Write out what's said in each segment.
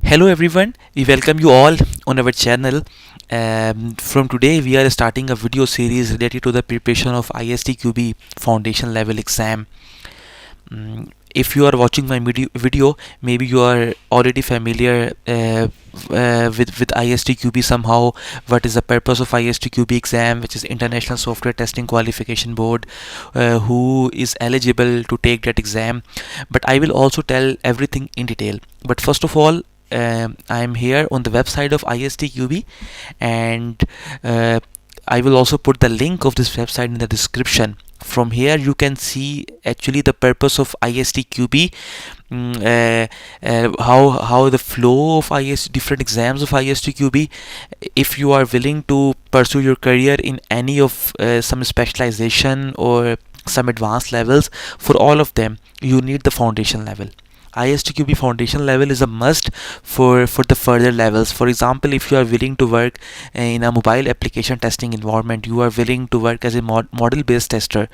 Hello everyone, we welcome you all on our channel. From today we are starting a video series related to the preparation of ISTQB foundation level exam. If you are watching my video, maybe you are already familiar with ISTQB somehow. What is the purpose of ISTQB exam, which is International Software Testing Qualification Board, who is eligible to take that exam. But I will also tell everything in detail. But first of all, I am here on the website of ISTQB, and I will also put the link of this website in the description. From here you can see actually the purpose of ISTQB, how the flow of different exams of ISTQB. If you are willing to pursue your career in any of some specialization or some advanced levels, for all of them you need the foundation level. ISTQB foundation level is a must for the further levels. For example, if you are willing to work in a mobile application testing environment, you are willing to work as a model based tester,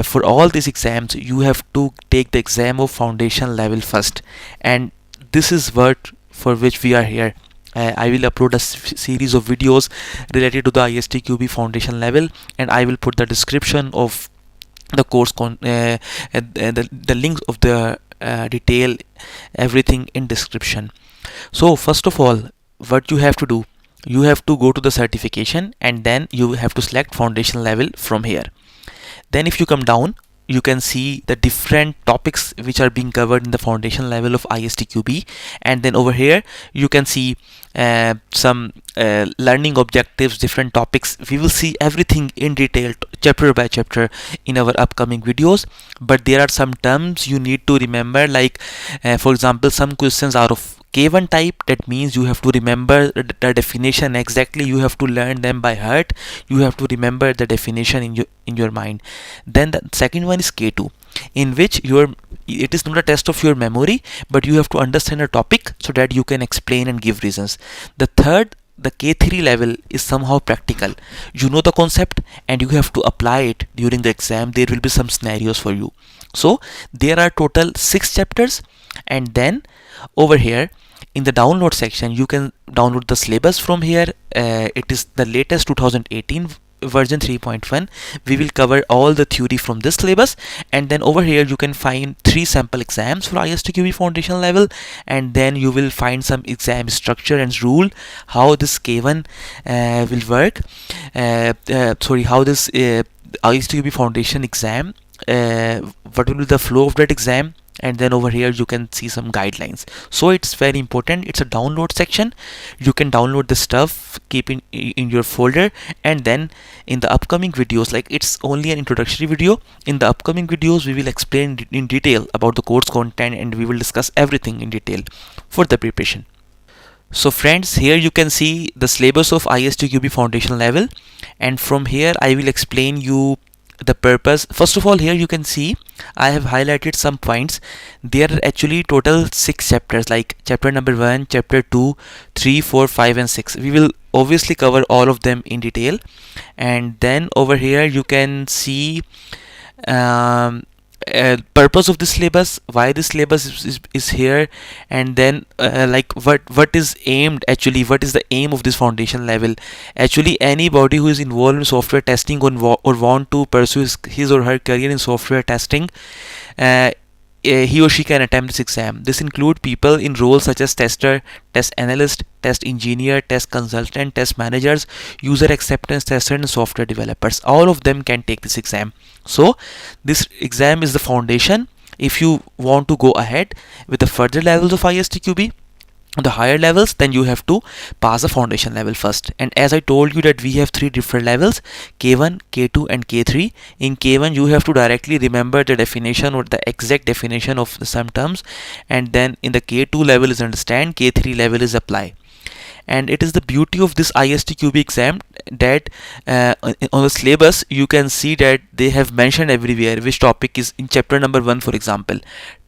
for all these exams you have to take the exam of foundation level first, and this is what for which we are here. I will upload a series of videos related to the ISTQB foundation level, and I will put the description of the course and the links of the detail everything in description. So first of all, what you have to do, you have to go to the certification, and then you have to select foundation level from here. Then if you come down, you can see the different topics which are being covered in the foundation level of ISTQB, and then over here you can see some learning objectives, different topics. We will see everything in detail, chapter by chapter, in our upcoming videos. But there are some terms you need to remember, like for example, some questions are of K1 type. That means you have to remember the definition exactly. You have to learn them by heart. You have to remember the definition in your mind. Then the second one is K2, in which it is not a test of your memory, but you have to understand a topic so that you can explain and give reasons. The third, the K3 level, is somehow practical. You know the concept and you have to apply it during the exam. There will be some scenarios for you. So there are total 6 chapters, and then over here in the download section you can download the syllabus from here. It is the latest 2018 version 3.1. we will cover all the theory from this syllabus, and then over here you can find 3 sample exams for ISTQB foundation level, and then you will find some exam structure and rule, how this K1 will work, how this ISTQB foundation exam, what will be the flow of that exam. And then over here you can see some guidelines. So it's very important. It's a download section. You can download the stuff, keep in your folder, and then in the upcoming videos, like it's only an introductory video, in the upcoming videos we will explain in detail about the course content, and we will discuss everything in detail for the preparation. So friends, here you can see the syllabus of ISTQB foundation level, and from here I will explain you the purpose. First of all, here you can see I have highlighted some points. There are actually total 6 chapters, like chapter number 1, chapter 2, 3, 4, 5 and 6. We will obviously cover all of them in detail. And then over here you can see purpose of this syllabus, why this syllabus is here, and then like what is aimed, actually what is the aim of this foundation level. Actually anybody who is involved in software testing or want to pursue his or her career in software testing, he or she can attempt this exam. This include people in roles such as tester, test analyst, test engineer, test consultant, test managers, user acceptance tester, and software developers. All of them can take this exam. So this exam is the foundation. If you want to go ahead with the further levels of ISTQB, the higher levels, then you have to pass the foundation level first. And as I told you that we have 3 different levels, K1, K2 and K3. In K1 you have to directly remember the definition or the exact definition of some terms, and then in the K2 level is understand, K3 level is apply. And it is the beauty of this ISTQB exam that on the syllabus you can see that they have mentioned everywhere which topic is in chapter number 1. For example,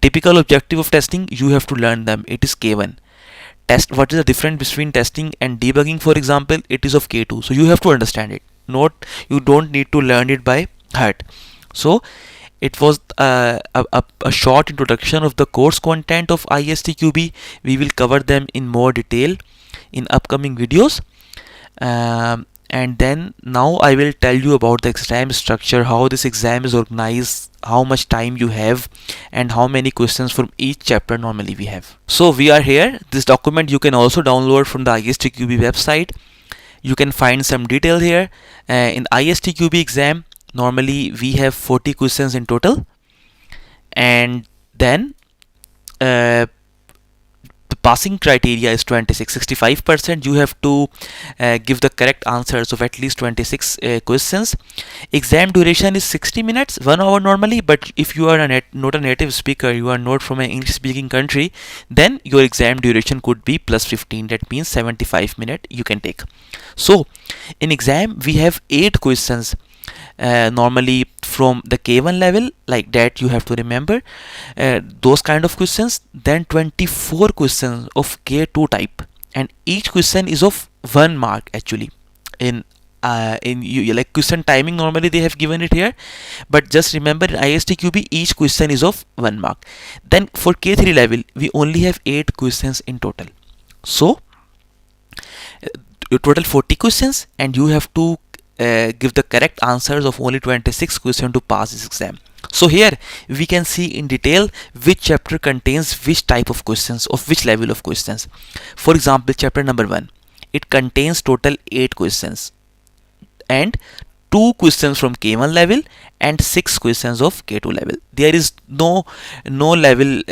typical objective of testing, you have to learn them. It is K1. Test, what is the difference between testing and debugging, for example, it is of K2. So you have to understand it. You don't need to learn it by heart. So it was a short introduction of the course content of ISTQB. We will cover them in more detail in upcoming videos. And then now I will tell you about the exam structure, how this exam is organized, how much time you have, and how many questions from each chapter normally we have. So we are here. This document you can also download from the ISTQB website. You can find some detail here. In ISTQB exam, normally we have 40 questions in total, and then the passing criteria is 65%. You have to give the correct answers of at least 26 questions. Exam duration is 60 minutes, 1 hour normally, but if you are not a native speaker, you are not from an English speaking country, then your exam duration could be plus 15. That means 75 minutes you can take. So in exam we have 8 questions normally from the K1 level, like that you have to remember those kind of questions. Then 24 questions of K2 type, and each question is of 1 mark actually. In you, like question timing normally they have given it here, but just remember in ISTQB each question is of 1 mark. Then for K3 level we only have 8 questions in total. So total 40 questions, and you have to give the correct answers of only 26 questions to pass this exam. So here we can see in detail which chapter contains which type of questions, of which level of questions. For example, chapter number 1, it contains total 8 questions and 2 questions from K1 level and 6 questions of K2 level. There is no level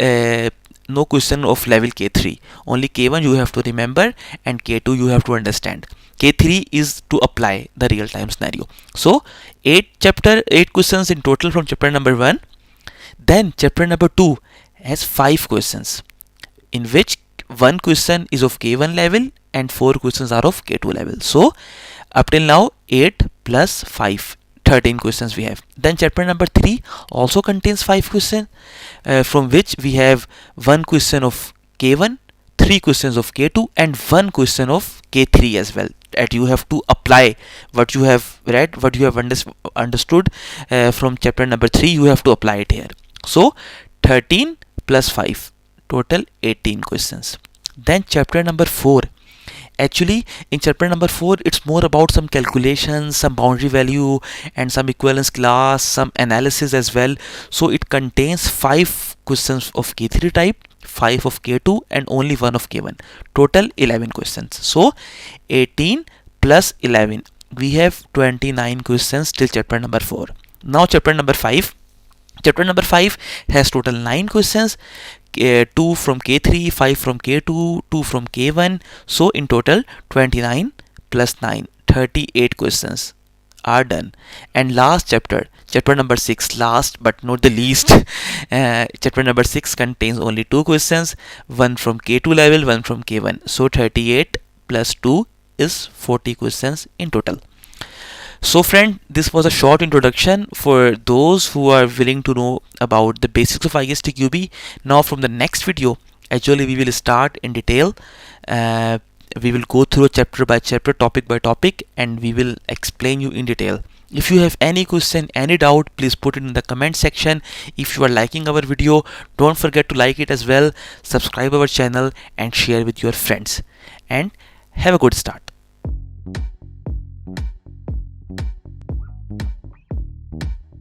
no question of level K3. Only K1 you have to remember, and K2 you have to understand. K3 is to apply the real time scenario. So 8 questions in total from chapter number 1. Then chapter number 2 has 5 questions, in which 1 question is of K1 level and 4 questions are of K2 level. So up till now 8 plus 5, 13 questions we have. Then chapter number 3 also contains 5 questions, from which we have 1 question of K1, 3 questions of K2, and 1 question of K3 as well. That you have to apply what you have read, what you have understood from chapter number 3, you have to apply it here. So 13 plus 5, total 18 questions. Then chapter number 4, actually in chapter number 4 it's more about some calculations, some boundary value, and some equivalence class, some analysis as well. So it contains 5 questions of K3 type, 5 of K2, and only 1 of K1. Total 11 questions. So 18 plus 11, we have 29 questions till chapter number 4. Now chapter number 5. Chapter number 5 has total 9 questions, 2 from K3, 5 from K2, 2 from K1. So in total 29 plus 9, 38 questions are done. And last chapter, chapter number 6, last but not the least, chapter number 6 contains only 2 questions, 1 from K2 level, 1 from K1. So 38 plus 2 is 40 questions in total. So friend, this was a short introduction for those who are willing to know about the basics of ISTQB. Now from the next video, actually we will start in detail. We will go through chapter by chapter, topic by topic, and we will explain you in detail. If you have any question, any doubt, please put it in the comment section. If you are liking our video, don't forget to like it as well, subscribe our channel and share with your friends. And have a good start.